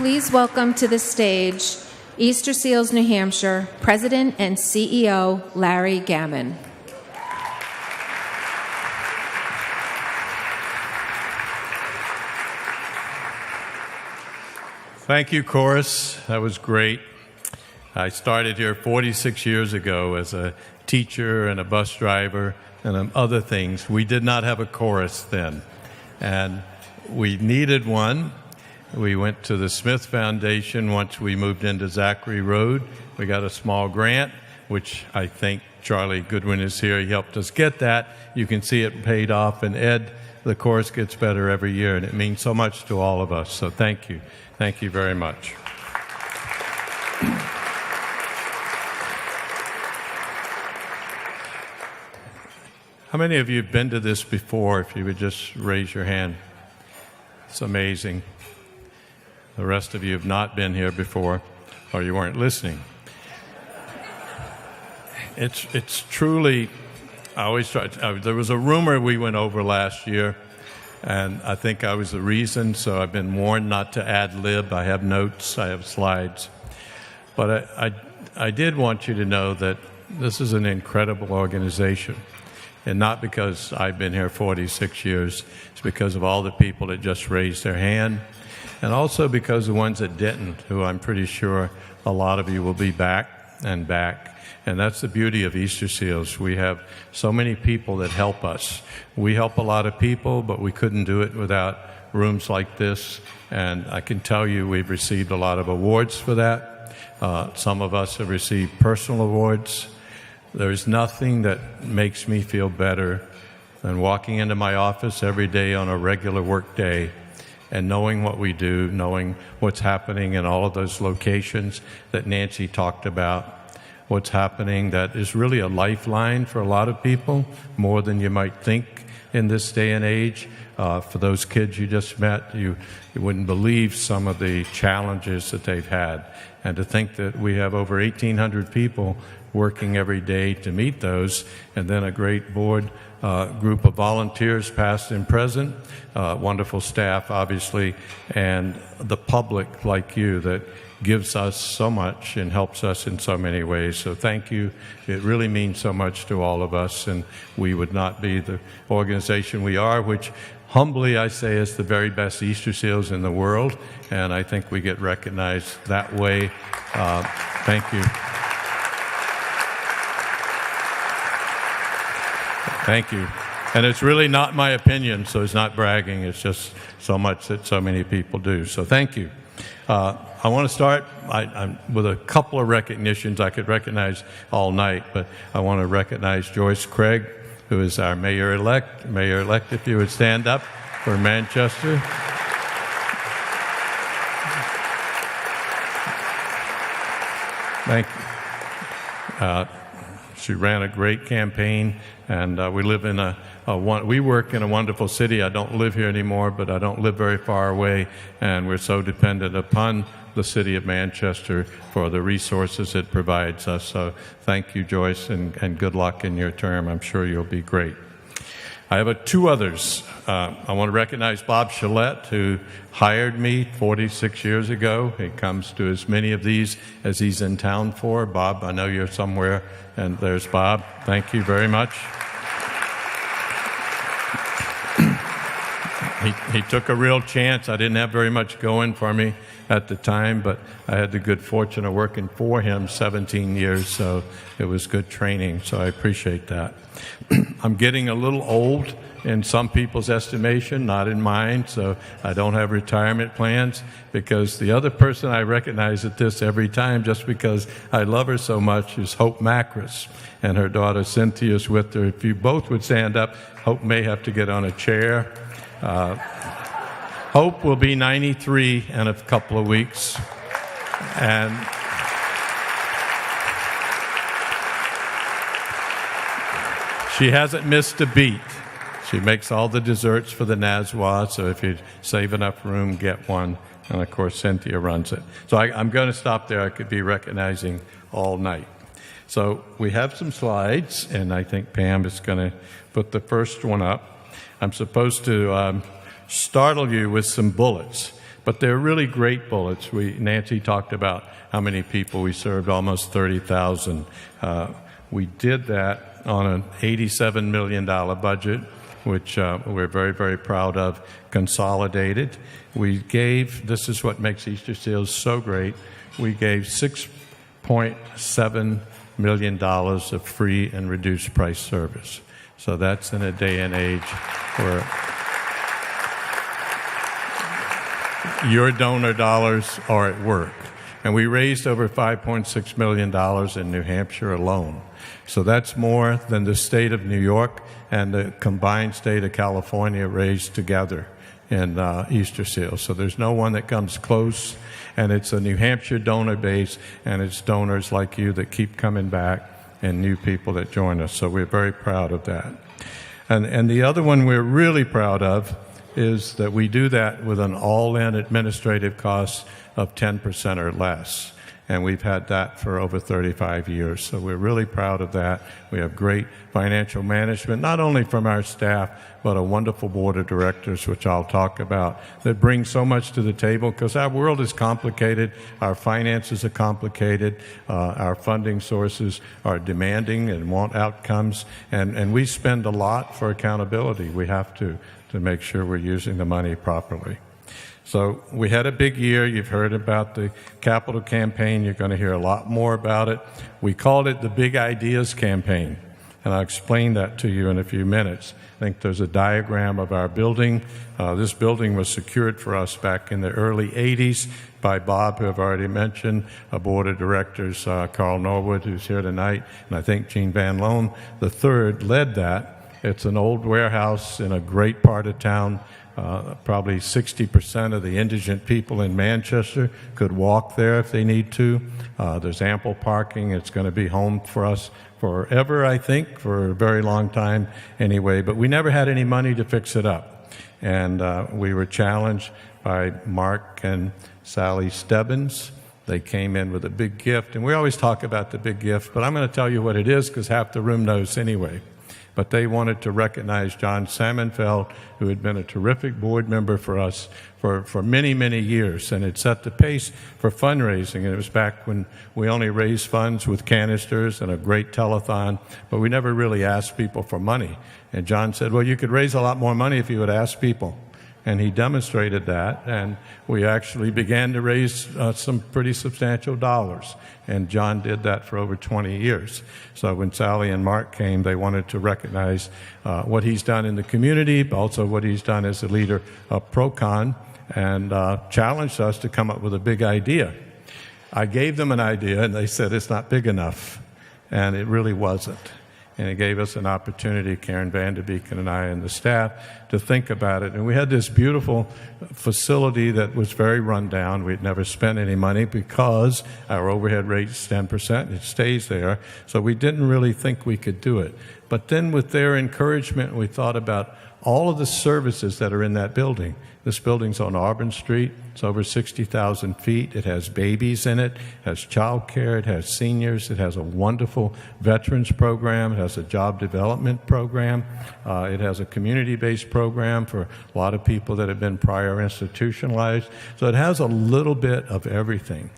please welcome to the stage Easter Seals New Hampshire President and CEO Larry Gammon. Thank you, Chorus. That was great. I started here 46 years ago as a teacher and a bus driver and other things. We did not have a chorus then, and we needed one. We went to the Smith Foundation once we moved into Zachary Road. We got a small grant, which I think Charlie Goodwin is here. He helped us get that. You can see it paid off, and Ed, the chorus gets better every year, and it means so much to all of us. So thank you. Thank you very much. How many of you have been to this before? If you would just raise your hand. It's amazing. The rest of you have not been here before, or you weren't listening. It's truly, I always try, there was a rumor we went over last year, and I think I was the reason, so I've been warned not to ad-lib. I have notes, I have slides. But I did want you to know that this is an incredible organization. And not because I've been here 46 years, it's because of all the people that just raised their hand, and also because the ones that didn't, who I'm pretty sure a lot of you will be back and back. And that's the beauty of Easter Seals. We have so many people that help us. We help a lot of people, but we couldn't do it without rooms like this. And I can tell you we've received a lot of awards for that. Some of us have received personal awards. There's nothing that makes me feel better than walking into my office every day on a regular work day and knowing what we do, knowing what's happening in all of those locations that Nancy talked about, what's happening that is really a lifeline for a lot of people, more than you might think in this day and age. For those kids you just met, you wouldn't believe some of the challenges that they've had. And to think that we have over 1,800 people working every day to meet those, and then a great board group of volunteers, past and present, wonderful staff, obviously, and the public like you that gives us so much and helps us in so many ways. So thank you. It really means so much to all of us, and we would not be the organization we are, which humbly I say is the very best Easter Seals in the world, and I think we get recognized that way. Thank you. Thank you. And it's really not my opinion, so it's not bragging. It's just so much that so many people do. So thank you. I want to start with a couple of recognitions. I could recognize all night, but I want to recognize Joyce Craig, who is our mayor-elect. Mayor-elect, if you would stand up for Manchester. Thank you. She ran a great campaign, and we live in we work in a wonderful city. I don't live here anymore, but I don't live very far away, and we're so dependent upon the city of Manchester for the resources it provides us. So thank you, Joyce, and good luck in your term. I'm sure you'll be great. I have two others. I want to recognize Bob Gillette, who hired me 46 years ago. He comes to as many of these as he's in town for. Bob, I know you're somewhere, and there's Bob. Thank you very much. He took a real chance. I didn't have very much going for me at the time, but I had the good fortune of working for him 17 years, so it was good training, so I appreciate that. I'm getting a little old in some people's estimation, not in mine, so I don't have retirement plans, because the other person I recognize at this every time, just because I love her so much, is Hope Macris, and her daughter Cynthia's with her. If you both would stand up, Hope may have to get on a chair. Hope will be 93 in a couple of weeks, and she hasn't missed a beat. She makes all the desserts for the Nazwa, so if you save enough room, get one. And of course, Cynthia runs it. So I'm going to stop there. I could be recognizing all night. So we have some slides, and I think Pam is going to put the first one up. I'm supposed to startle you with some bullets, But they're really great bullets. Nancy talked about how many people we served, almost 30,000. We did that on an $87 million budget, which we're very, very proud of, consolidated. We gave, this is what makes Easter Seals so great, we gave $6.7 million of free and reduced price service. So that's in a day and age where your donor dollars are at work. And we raised over $5.6 million in New Hampshire alone. So that's more than the state of New York and the combined state of California raised together in Easter Seals. So there's no one that comes close. And it's a New Hampshire donor base, and it's donors like you that keep coming back and new people that join us. So we're very proud of that. And the other one we're really proud of is that we do that with an all-in administrative cost of 10% or less. And we've had that for over 35 years. So we're really proud of that. We have great financial management, not only from our staff, but a wonderful board of directors, which I'll talk about, that bring so much to the table because our world is complicated. Our finances are complicated. Our funding sources are demanding and want outcomes. And we spend a lot for accountability. We have to make sure we're using the money properly. So we had a big year. You've heard about the capital campaign. You're going to hear a lot more about it. We called it the Big Ideas Campaign, and I'll explain that to you in a few minutes. I think there's a diagram of our building. This building was secured for us back in the early 80s by Bob, who I've already mentioned, a board of directors, Carl Norwood, who's here tonight, and I think Gene Van Loan III led that. It's an old warehouse in a great part of town. Probably 60% of the indigent people in Manchester could walk there if they need to. There's ample parking. It's going to be home for us forever, I think, for a very long time anyway. But we never had any money to fix it up. And we were challenged by Mark and Sally Stebbins. They came in with a big gift. And we always talk about the big gift, but I'm going to tell you what it is because half the room knows anyway. But they wanted to recognize John Salmonfeld, who had been a terrific board member for us for many, many years, and had set the pace for fundraising. And it was back when we only raised funds with canisters and a great telethon, but we never really asked people for money. And John said, well, you could raise a lot more money if you would ask people. And he demonstrated that, and we actually began to raise some pretty substantial dollars. And John did that for over 20 years. So when Sally and Mark came, they wanted to recognize what he's done in the community, but also what he's done as a leader of ProCon, and challenged us to come up with a big idea. I gave them an idea, and they said it's not big enough, and it really wasn't. And it gave us an opportunity, Karen Vanderbeek and I and the staff, to think about it. And we had this beautiful facility that was very run down. We'd never spent any money because our overhead rate is 10%, and it stays there. So we didn't really think we could do it. But then with their encouragement, we thought about all of the services that are in that building. This building's on Auburn Street. It's over 60,000 feet. It has babies in it. It has child care. It has seniors. It has a wonderful veterans program. It has a job development program. It has a community-based program for a lot of people that have been prior institutionalized. So it has a little bit of everything.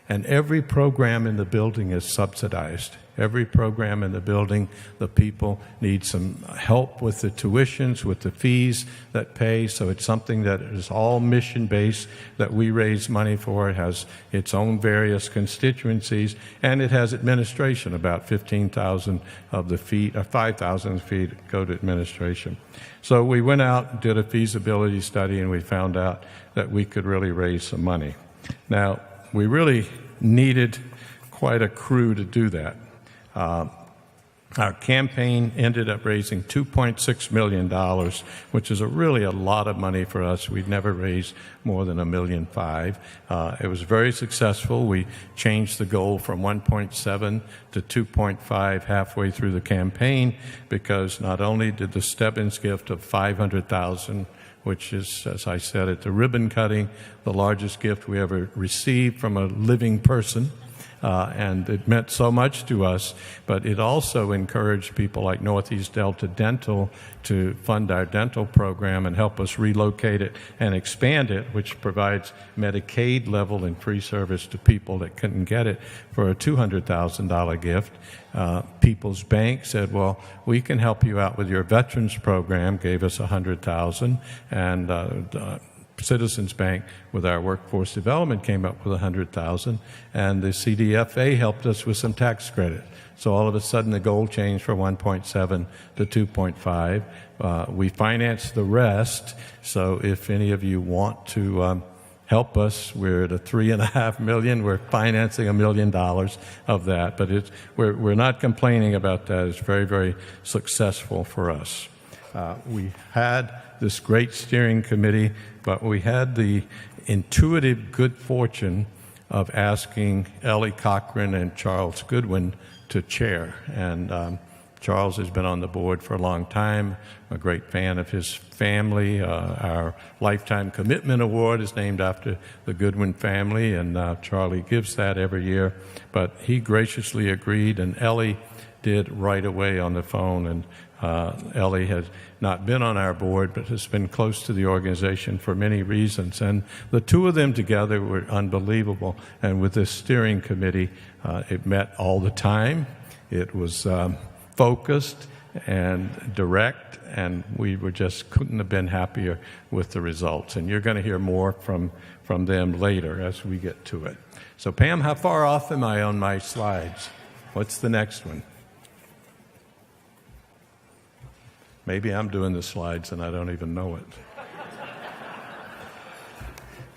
And every program in the building is subsidized. Every program in the building, the people need some help with the tuitions, with the fees that pay. So it's something that is all mission-based that we raise money for. It has its own various constituencies, and it has administration. About 15,000 of the feet, or 5,000 feet go to administration. So we went out and did a feasibility study, and we found out that we could really raise some money. Now, we really needed quite a crew to do that. Our campaign ended up raising $2.6 million, which is really a lot of money for us. We'd never raised more than $1.5 million. It was very successful. We changed the goal from 1.7 to 2.5 halfway through the campaign because not only did the Stebbins gift of $500,000, which is, as I said, at the ribbon cutting, the largest gift we ever received from a living person. and it meant so much to us. But it also encouraged people like Northeast Delta Dental to fund our dental program and help us relocate it and expand it, which provides Medicaid level and free service to people that couldn't get it for a $200,000 gift. People's Bank said, well, we can help you out with your veterans program, gave us $100,000, and Citizens Bank with our workforce development came up with $100,000, and the CDFA helped us with some tax credit. So all of a sudden the goal changed from 1.7 to 2.5. We financed the rest, so if any of you want to help us, we're at a $3.5 million. We're financing $1 million of that, but we're not complaining about that. It's very, very successful for us. We had this great steering committee, but we had the intuitive good fortune of asking Ellie Cochran and Charles Goodwin to chair. And Charles has been on the board for a long time, a great fan of his family. Our Lifetime Commitment Award is named after the Goodwin family, and Charlie gives that every year. But he graciously agreed, and Ellie did right away on the phone. And Ellie has not been on our board, but has been close to the organization for many reasons. And the two of them together were unbelievable. And with this steering committee, it met all the time. It was focused and direct, and we couldn't have been happier with the results. And you're going to hear more from them later as we get to it. So Pam, how far off am I on my slides? What's the next one? Maybe I'm doing the slides and I don't even know it.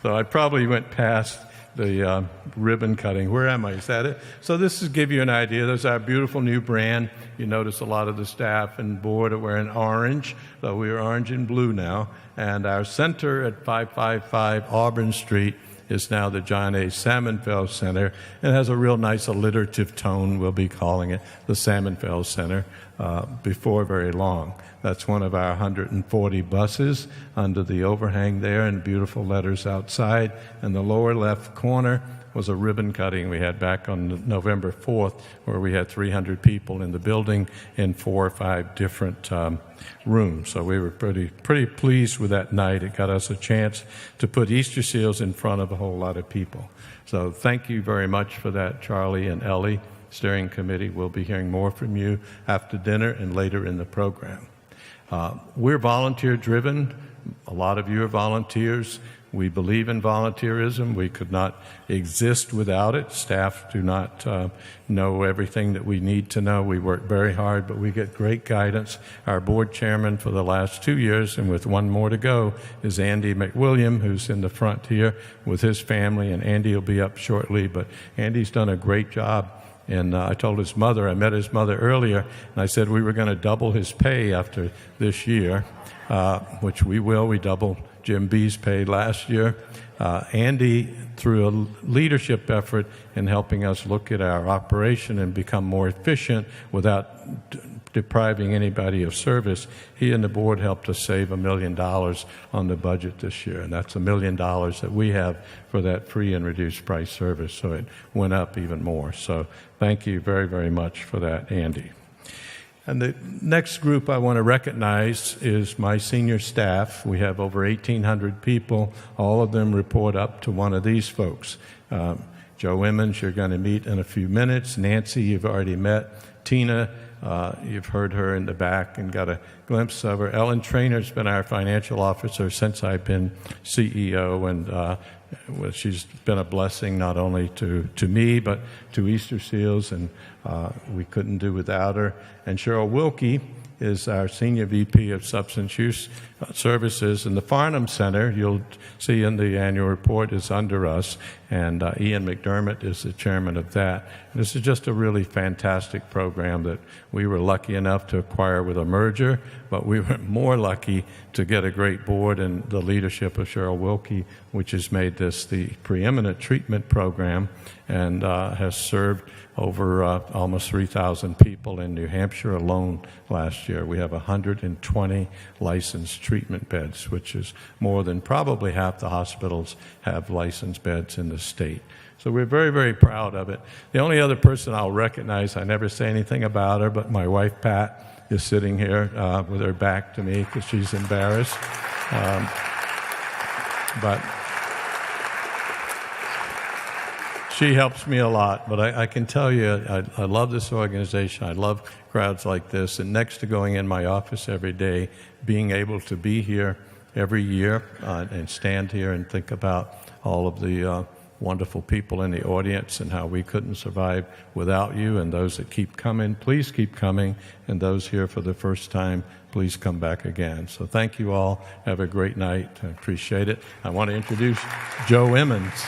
So I probably went past the ribbon cutting. Where am I? Is that it? So this is give you an idea. There's our beautiful new brand. You notice a lot of the staff and board are wearing orange, so we're orange and blue now. And our center at 555 Auburn Street is now the John A. Salmonfeld Center, and has a real nice alliterative tone. We'll be calling it the Salmonfeld Center before very long. That's one of our 140 buses under the overhang there, and beautiful letters outside. And the lower left corner was a ribbon cutting we had back on November 4th, where we had 300 people in the building in 4 or 5 different rooms. So we were pretty pleased with that night. It got us a chance to put Easter seals in front of a whole lot of people. So thank you very much for that, Charlie and Ellie. Steering committee, we'll be hearing more from you after dinner and later in the program. We're volunteer driven. A lot of you are volunteers. We believe in volunteerism. We could not exist without it. Staff do not know everything that we need to know. We work very hard, but we get great guidance. Our board chairman for the last 2 years, and with one more to go, is Andy McWilliam, who's in the front here with his family, and Andy will be up shortly. But Andy's done a great job. And I told his mother, I met his mother earlier, and I said we were going to double his pay after this year, which we will. We doubled Jim B's pay last year. Andy, through a leadership effort in helping us look at our operation and become more efficient without depriving anybody of service, he and the board helped us save $1 million on the budget this year. And that's $1 million that we have for that free and reduced price service. So it went up even more. So thank you very, very much for that, Andy. And the next group I want to recognize is my senior staff. We have over 1,800 people. All of them report up to one of these folks. Joe Emmons, you're going to meet in a few minutes. Nancy, you've already met. Tina, you've heard her in the back and got a glimpse of her. Ellen Trainer's been our financial officer since I've been CEO, and she's been a blessing not only to me but to Easter Seals, and we couldn't do without her. And Cheryl Wilkie is our Senior VP of Substance Use Services, and the Farnham Center, you'll see in the annual report, is under us, and Ian McDermott is the chairman of that. And this is just a really fantastic program that we were lucky enough to acquire with a merger, but we were more lucky to get a great board and the leadership of Cheryl Wilkie, which has made this the preeminent treatment program and has served over almost 3,000 people in New Hampshire alone last year. We have 120 licensed treatment beds, which is more than probably half the hospitals have licensed beds in the state. So we're very, very proud of it. The only other person I'll recognize, I never say anything about her, but my wife, Pat, is sitting here with her back to me because she's embarrassed. But she helps me a lot. But I can tell you, I love this organization. I love crowds like this. And next to going in my office every day, being able to be here every year and stand here and think about all of the wonderful people in the audience and how we couldn't survive without you, and those that keep coming, please keep coming, and those here for the first time, please come back again. So thank you all. Have a great night. I appreciate it. I want to introduce Joe Emmons.